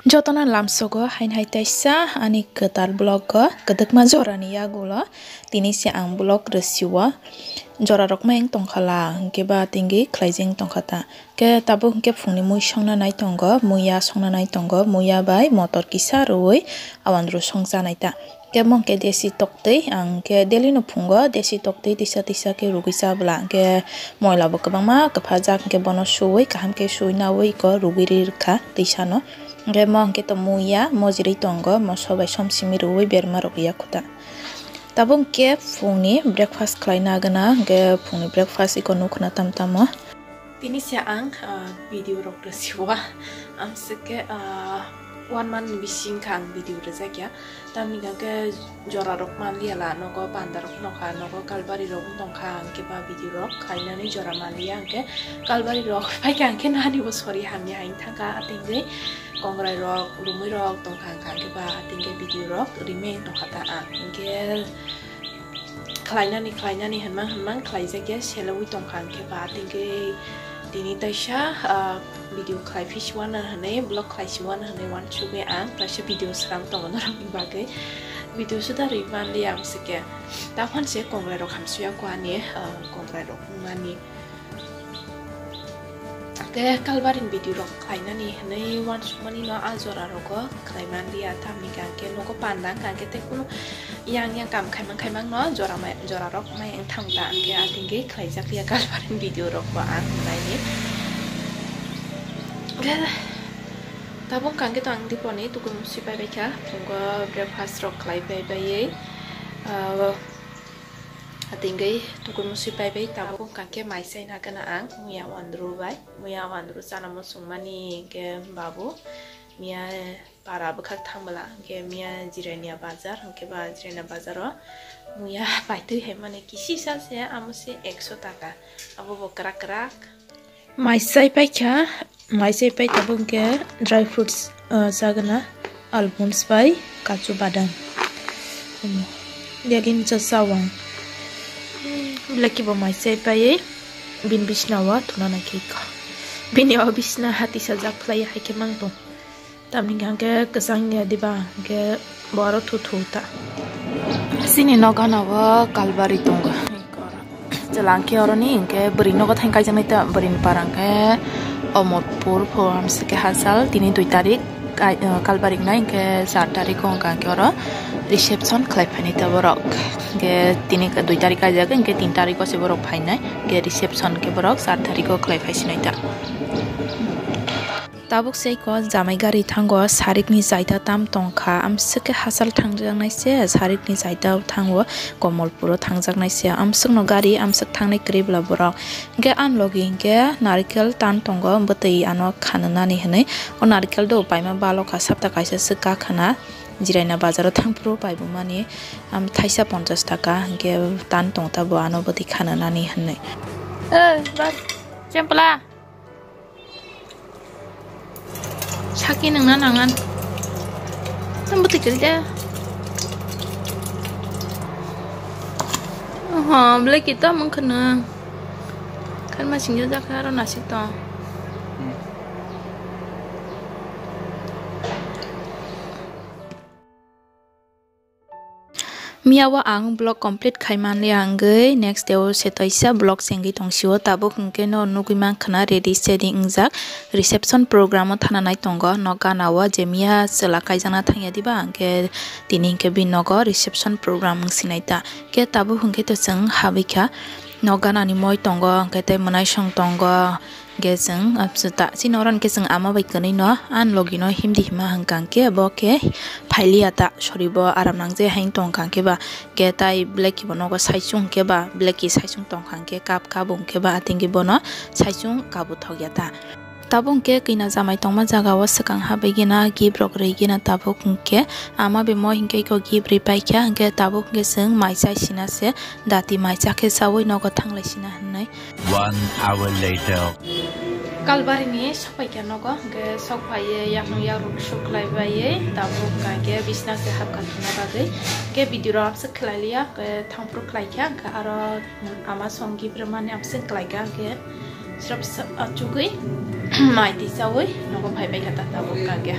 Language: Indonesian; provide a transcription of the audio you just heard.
Jotona lamsogo hain hai taisa ani ketar blog go kedek ma jorani yagulo tini si ang blog resiwa jora rok maeng tongkhala ke ba tingi khlaijeng tongkhata ke tabu ke phungni mui songna nai tongo muya songna nai tongo muya bai motor kisa roi awandro songja naita ke mong ke desi toktei ang ke deli no phungo desi toktei tisa ke rugisa bla ke moila bo kabangma kafajak ke bono suwi kaham ke suina wi ko rugiri kha tisa no ge mong ke to muya mojiri tongo mo sobai somsimi roi berma rogiya khuta tabung ke phungni breakfast khlaina gana ge phungni breakfast iko nukhna tamtamo tini sia ang video rok resiwa am seke 1 month bising kang video rezakya tamni ke jora rok manlia la nogo bandar rok nokha nogo kalbari rok nokha ke ba video rok khaina ni jora manlia ke kalbari rok pai kang ke nani bo sori hamya hain thaka atinge kongrai rok rumui rok tongkha kang ke ba atinge video rok remain nokha ta ang ke khlaina ni hanmang khlaijak selawi tongkha ke ba atinge dini taisha video klai fish one hane blog klai si one hane one chuge ang taisha video sram tong na ram bagai video sudah riman liam seke ta khan se kongrai ro khamsuya kwani kongrai ro ngani ke kalbarin video ro khaina ni hane one chumani no azora ro ko klaiman dia tamni ka ke no ko pandang ka ke te kuno yang kam khaimang no jora ro mai ang thangta ang ke atinge khlaijak ya kalbarin video ro ko ang nai ni tabung kang ke tang di poni tu kum si bai bai kha punggo breakfast ro klai bai bai atinge tu kum si bai bai tabung kang ke mai sai na kana ang muya wandru sana mo sungmani ke babu mia para bekhak thambala ke mia jirania bazar ke ba jirania bazar ro muya paitu he mane kisi sa se amuse 100 taka abo bo krak mai sai pai tabung ke dry fruits sagana almonds bai kaju badam delin sawang laki bo mai sai pai bin bisnawa tunana ke ka binyawa bisna hati sajak play hai ke mangto tamni ke kesang ya diba ke baro ta sini nogana wa kalbari tonga jalan ke oroni ke berino ka thangkai jamai ta berin parang ke omotpur form se ke hasal tini 2 tarik kalbari nai ke 4 tarik ko ka ke oro reception klai phani ta borok ke tini ka 2 tarik ka jaga ke 3 tarik ko se borok phainai ke reception ke borok 4 tarik ko klai phaisinai ta tabuk sei ko jamai gari thango sarik ni jaita tam tongkha am sike hasal thangjaknai se sarik ni jaita thango komolpuro thangjaknai se am sukno gari am suk thangnai kribla borok ge anlogi ge narikel tan tongo botei ano khanana ni hne o narikel do paima baloka sapta kaisa sika khana jiraina bazaro thangpro paibo mani am thaisa 50 taka ge tan tongta bo ano boti khanana ni hne bas jempla Saki nangan sambuti kerja beli kita mengkena kan masih juga karo nasi to miawa ang blog complete khaiman le angei next day setaisa blog sengi tongsiwo tabo hingke no nugiman khana ready setting ingjak reception program o thana nai tongo no ganawa jemia selakai jana thangya diba angke tini hingke binogo reception program sinaita ke tabo hingke to jeng habika no gana ni moi tongo angke te manai song tongo gezeng apsuta sinoran keseng ama bai kani no an logino himdi hima hangkang ke boke phailiata soribo aram nangje hain tongkang ke ba ke tai black bono go saisung ke ba black ki saisung tongkang ke kap kabung ke ba atingi bono saisung kabu thogyata tabung ke kina jamai tongma jaga o sakang habegina gibrok regina tabuk ke ama be mo hingke ko gibri paikya hingke tabuk ke seng maisai sina se dati maisa ke sawoi nogo thanglai sina hannai 1 hour later kalbari ni sopai ke nogo ke sopai yakno yaruk suklai baye tabuk ka ke bisna se habkan thuna bagai ke video ap se khlailia ke thangpro khlaikya ka aro ama songi brahmane ap se khlaika ke srap achugui mai ti sawoi nogo phai bai kata tabuk ka ke